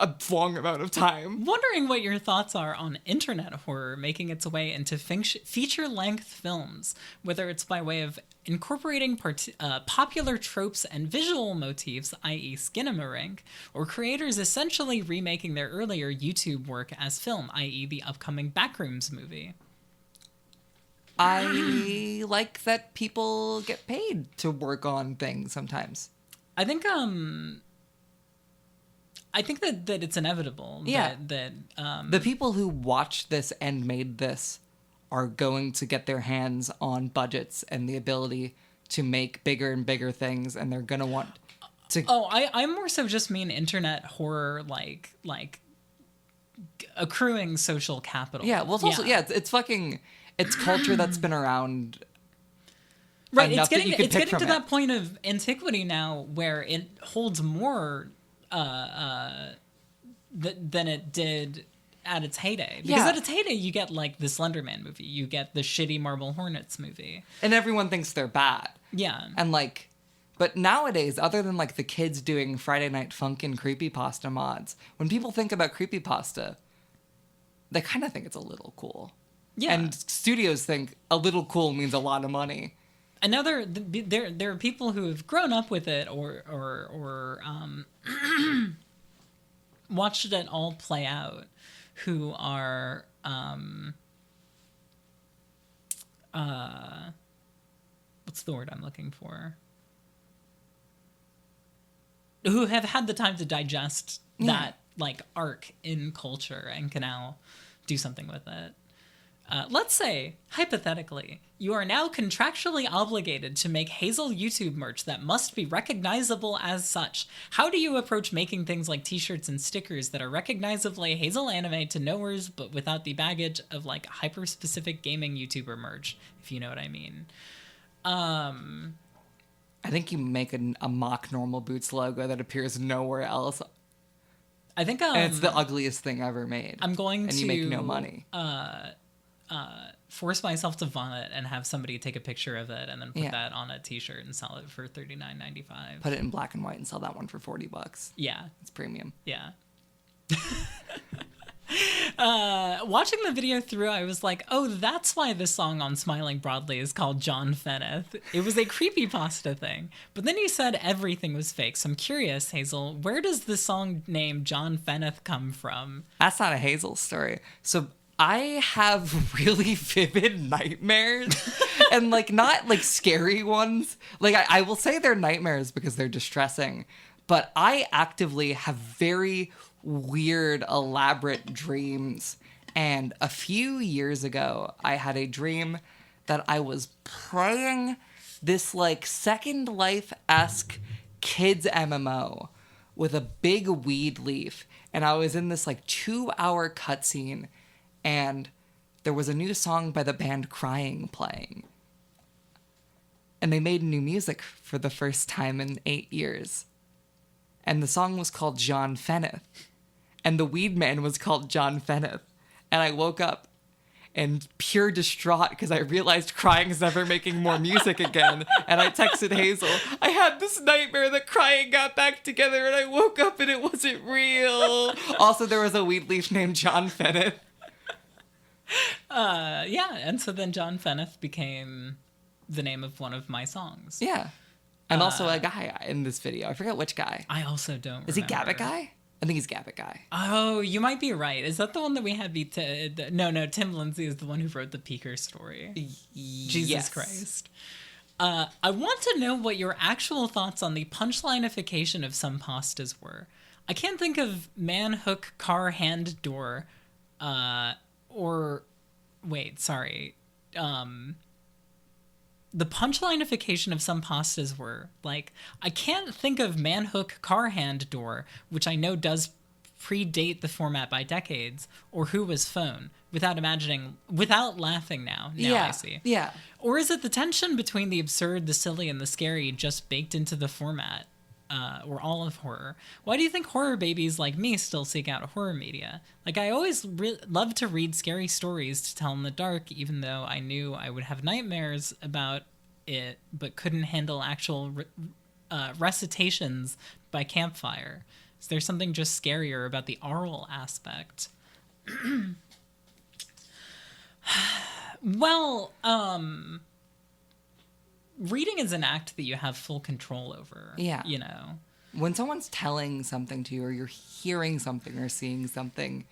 a long amount of time. Wondering what your thoughts are on internet horror making its way into feature-length films, whether it's by way of incorporating popular tropes and visual motifs, i.e. Skinamarink, or creators essentially remaking their earlier YouTube work as film, i.e. the upcoming Backrooms movie. I like that people get paid to work on things sometimes. I think that it's inevitable. Yeah. That the people who watched this and made this are going to get their hands on budgets and the ability to make bigger and bigger things, and they're going to want to... Oh, I more so just mean internet horror, like accruing social capital. Yeah, well, it's also... Yeah, it's culture that's been around... Right, it's getting to that point of antiquity now where it holds more than it did at its heyday. Because at its heyday, you get like the Slender Man movie, you get the shitty Marble Hornets movie, and everyone thinks they're bad. Yeah, and like, but nowadays, other than like the kids doing Friday Night Funk and creepypasta mods, when people think about creepypasta, they kind of think it's a little cool. Yeah, and studios think a little cool means a lot of money. And now there are people who have grown up with it or watched it all play out, who are what's the word I'm looking for? Who have had the time to digest that like arc in culture and can now do something with it. Let's say, hypothetically, you are now contractually obligated to make Hazel YouTube merch that must be recognizable as such. How do you approach making things like t-shirts and stickers that are recognizably Hazel anime to knowers, but without the baggage of like hyper-specific gaming YouTuber merch, if you know what I mean? I think you make a mock Normal Boots logo that appears nowhere else. I think and it's the ugliest thing ever made. I'm going to... And you make no money. Force myself to vomit and have somebody take a picture of it and then put that on a t-shirt and sell it for $39.95. Put it in black and white and sell that one for $40. Yeah. It's premium. Yeah. Watching the video through, I was like, oh, that's why this song on Smiling Broadly is called John Fenneth. It was a creepypasta thing. But then you said everything was fake. So I'm curious, Hazel, where does the song name John Fenneth come from? That's not a Hazel story. So I have really vivid nightmares and like not like scary ones. Like I will say they're nightmares because they're distressing, but I actively have very weird, elaborate dreams. And a few years ago, I had a dream that I was playing this like Second Life-esque kids MMO with a big weed leaf. And I was in this like 2-hour cutscene, and there was a new song by the band Crying playing. And they made new music for the first time in 8 years. And the song was called John Fenneth. And the weed man was called John Fenneth. And I woke up and pure distraught because I realized Crying's never making more music again. And I texted Hazel, I had this nightmare that Crying got back together, and I woke up and it wasn't real. Also, there was a weed leaf named John Fenneth. Yeah, and so then John Fenneth became the name of one of my songs. Yeah. And also a guy in this video. I forget which guy. I also don't remember. Is he Gabbit Guy? I think he's Gabbit Guy. Oh, you might be right. Is that the one that we had beat to... No, Tim Lindsay is the one who wrote the Peeker story. Jesus Yes. Christ. I want to know what your actual thoughts on the punchlineification of some pastas were. I can't think of man, hook, car, hand, door, or... Wait, sorry. The punchlineification of some pastas were, like, I can't think of man, hook, car, hand, door, which I know does predate the format by decades, or who was phone, without laughing now. Yeah, I see. Yeah. Or is it the tension between the absurd, the silly, and the scary just baked into the format? Or all of horror? Why do you think horror babies like me still seek out horror media? Like, I always loved to read scary stories to tell in the dark, even though I knew I would have nightmares about it, but couldn't handle actual recitations by campfire. Is there something just scarier about the oral aspect? Well, reading is an act that you have full control over. Yeah. You know? When someone's telling something to you, or you're hearing something or seeing something,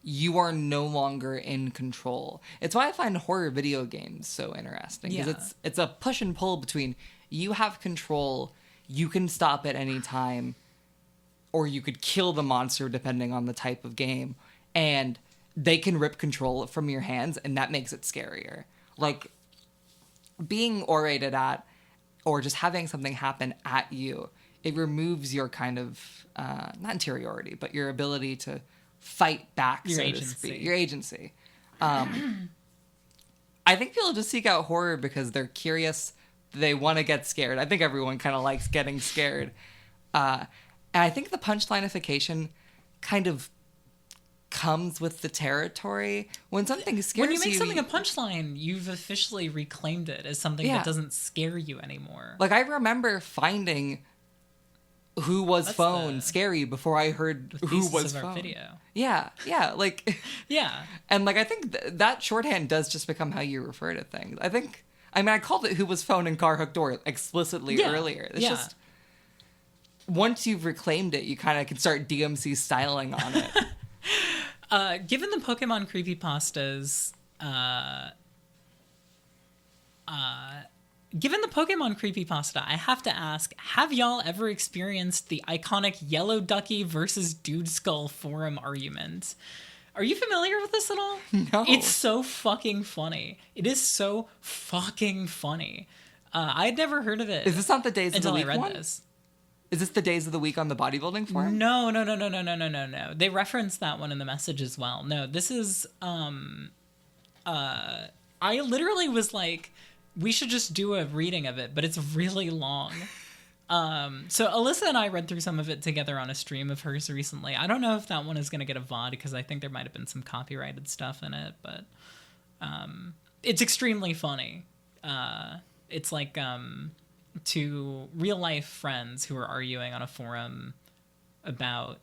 you are no longer in control. It's why I find horror video games so interesting. Because it's a push and pull between you have control, you can stop at any time, or you could kill the monster depending on the type of game, and they can rip control from your hands, and that makes it scarier. Like, being orated at, or just having something happen at you, it removes your kind of, not interiority, but your ability to fight back, your so agency. to speak. Your agency. I think people just seek out horror because they're curious. They want to get scared. I think everyone kind of likes getting scared. And I think the punchlineification kind of comes with the territory. When something scares you... When you make something a punchline, you've officially reclaimed it as something that doesn't scare you anymore. Like, I remember finding Who Was Phone scary before I heard Who Was Phone. Video. Yeah, like... Yeah. And, like, I think that shorthand does just become how you refer to things. I called it Who Was Phone and Car Hook Door explicitly earlier. It's just... Once you've reclaimed it, you kind of can start DMC styling on it. Given the Pokemon creepypastas, I have to ask, have y'all ever experienced the iconic Yellow Ducky versus Dude Skull forum argument? Are you familiar with this at all? No. It's so fucking funny. It is so fucking funny. I had never heard of it. Is this not the Days of the Week until I read one? this. Is this the Days of the Week on the bodybuilding forum? No. They reference that one in the message as well. No, this is, I literally was like, we should just do a reading of it, but it's really long. So Alyssa and I read through some of it together on a stream of hers recently. I don't know if that one is going to get a VOD because I think there might have been some copyrighted stuff in it, but, it's extremely funny. It's like, to real life friends who are arguing on a forum about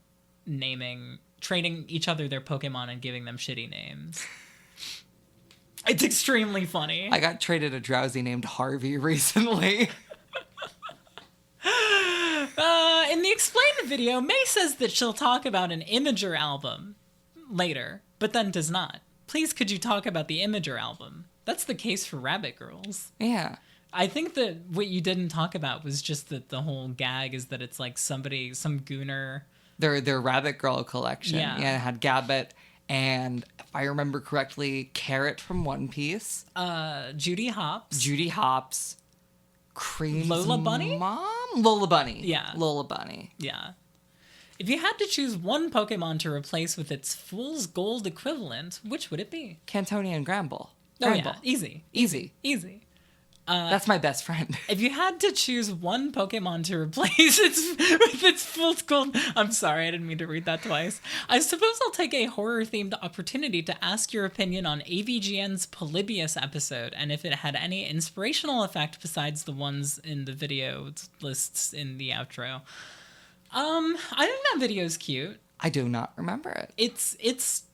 trading each other their Pokemon and giving them shitty names. It's extremely funny. I got traded a Drowsy named Harvey recently. In the explained video, May says that she'll talk about an Imager album later, but then does not. Please, could you talk about the Imager album? That's the case for Rabbit Girls. Yeah. I think that what you didn't talk about was just that the whole gag is that it's like some gooner. Their Rabbit Girl collection. Yeah. It had Gabbit and if I remember correctly, Carrot from One Piece. Judy Hopps. Cream's Lola Bunny? mom? Lola Bunny. Yeah. Lola Bunny. Yeah. If you had to choose one Pokemon to replace with its fool's gold equivalent, which would it be? Cantonian Gramble. Oh, yeah. Easy. That's my best friend. If you had to choose one Pokemon to replace with its fool's gold... I'm sorry, I didn't mean to read that twice. I suppose I'll take a horror-themed opportunity to ask your opinion on AVGN's Polybius episode, and if it had any inspirational effect besides the ones in the video lists in the outro. I think that video's cute. I do not remember it. It's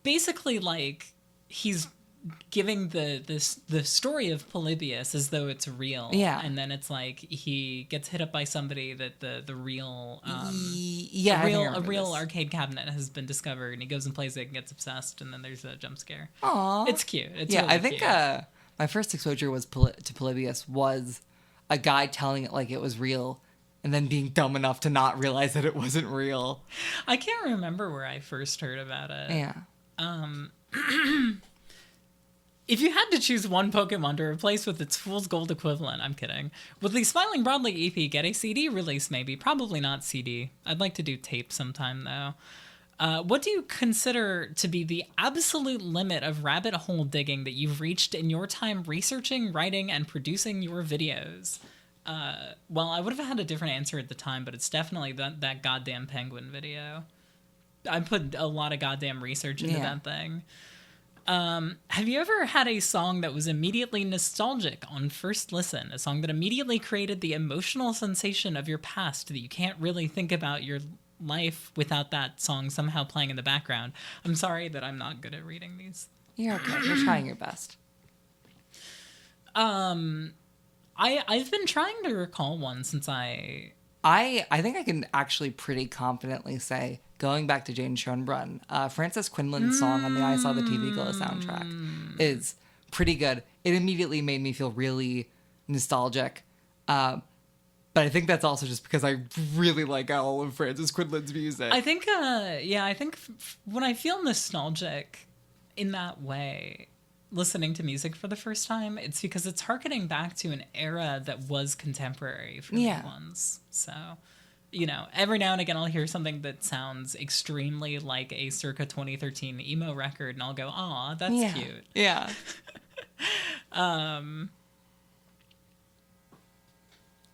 basically like he's giving the story of Polybius as though it's real. Yeah. And then it's like he gets hit up by somebody that the real a real arcade cabinet has been discovered, and he goes and plays it and gets obsessed, and then there's a jump scare. Aww. It's cute. It's yeah, really I think cute. My first exposure was to Polybius was a guy telling it like it was real, and then being dumb enough to not realize that it wasn't real. I can't remember where I first heard about it. Yeah. If you had to choose one Pokemon to replace with its fool's gold equivalent, I'm kidding, would the Smiling Broadly EP get a CD release maybe? Probably not CD. I'd like to do tape sometime, though. What do you consider to be the absolute limit of rabbit hole digging that you've reached in your time researching, writing, and producing your videos? Well, I would have had a different answer at the time, but it's definitely that goddamn penguin video. I put a lot of goddamn research into that thing. Have you ever had a song that was immediately nostalgic on first listen? A song that immediately created the emotional sensation of your past that you can't really think about your life without that song somehow playing in the background? I'm sorry that I'm not good at reading these. You're okay. You're trying your best. I've been trying to recall one since I think I can actually pretty confidently say, going back to Jane Schoenbrunn, Frances Quinlan's song on the I Saw the TV Glow soundtrack is pretty good. It immediately made me feel really nostalgic. But I think that's also just because I really like all of Frances Quinlan's music. I think, when I feel nostalgic in that way, listening to music for the first time, it's because it's harkening back to an era that was contemporary for me once. So, every now and again I'll hear something that sounds extremely like a circa 2013 emo record, and I'll go, "Aw, that's cute." Yeah.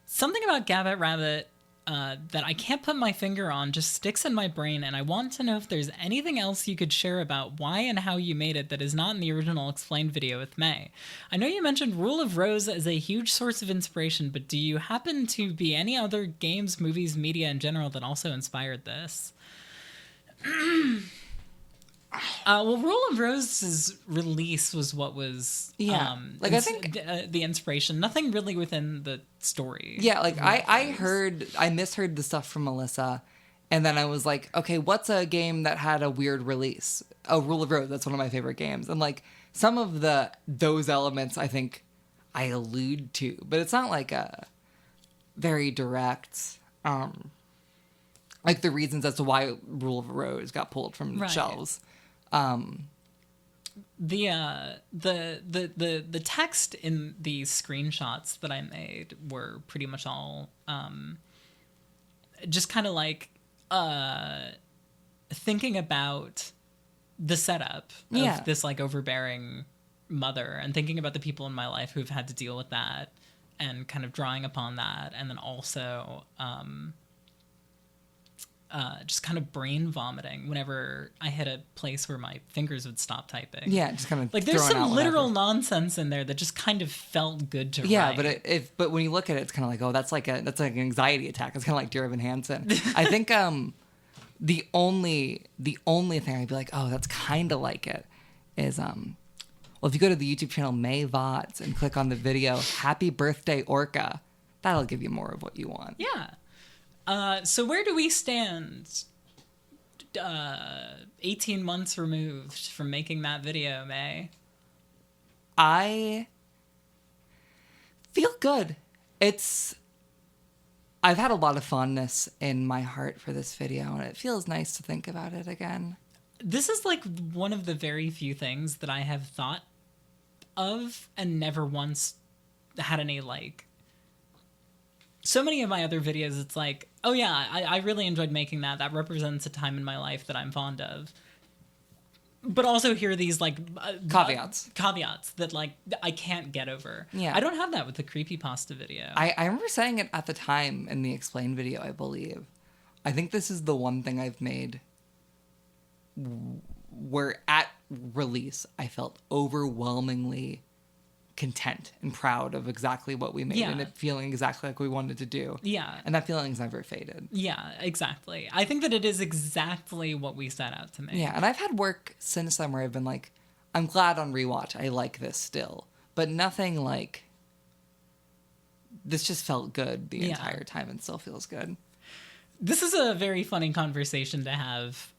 Something about Gabbit Rabbit that I can't put my finger on just sticks in my brain, and I want to know if there's anything else you could share about why and how you made it that is not in the original explained video with May. I know you mentioned Rule of Rose as a huge source of inspiration, but do you happen to be any other games, movies, media in general that also inspired this? Well, Rule of Rose's release was what was I think the inspiration. Nothing really within the story. Yeah, like I misheard the stuff from Melissa, and then I was like, okay, what's a game that had a weird release? Oh, Rule of Rose. That's one of my favorite games, and like some of those elements, I think I allude to, but it's not like a very direct. Like the reasons as to why Rule of Rose got pulled from shelves. The text in these screenshots that I made were pretty much all just kind of like thinking about the setup of this like overbearing mother, and thinking about the people in my life who've had to deal with that, and kind of drawing upon that, and then also just kind of brain vomiting whenever I hit a place where my fingers would stop typing. Yeah, just kind of like there's some literal nonsense in there that just kind of felt good to write. But when you look at it, it's kind of like, oh, that's like an anxiety attack. It's kind of like Dear Evan Hansen. I think the only thing I'd be like, oh, that's kind of like it is well, if you go to the YouTube channel May Vods and click on the video Happy Birthday Orca, that'll give you more of what you want. Yeah. So where do we stand 18 months removed from making that video, May? I feel good. I've had a lot of fondness in my heart for this video, and it feels nice to think about it again. This is like one of the very few things that I have thought of and never once had any like. So many of my other videos, it's like, oh yeah, I really enjoyed making that. That represents a time in my life that I'm fond of. But also here are these like caveats that like I can't get over. Yeah, I don't have that with the creepypasta video. I remember saying it at the time in the explained video, I believe. I think this is the one thing I've made where at release I felt overwhelmingly content and proud of exactly what we made, and it feeling exactly like we wanted to do. Yeah. And that feeling's never faded. Yeah, exactly. I think that it is exactly what we set out to make. Yeah, and I've had work since then where I've been like, I'm glad on rewatch I like this still. But nothing like, this just felt good the entire time and still feels good. This is a very funny conversation to have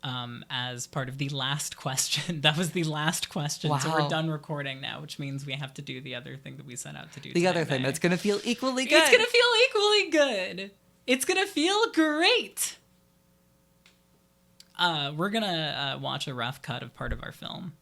as part of the last question. That was the last question. Wow. So we're done recording now, which means we have to do the other thing that we set out to do The other thing that's going to feel equally good. It's going to feel equally good. It's going to feel great. We're going to watch a rough cut of part of our film.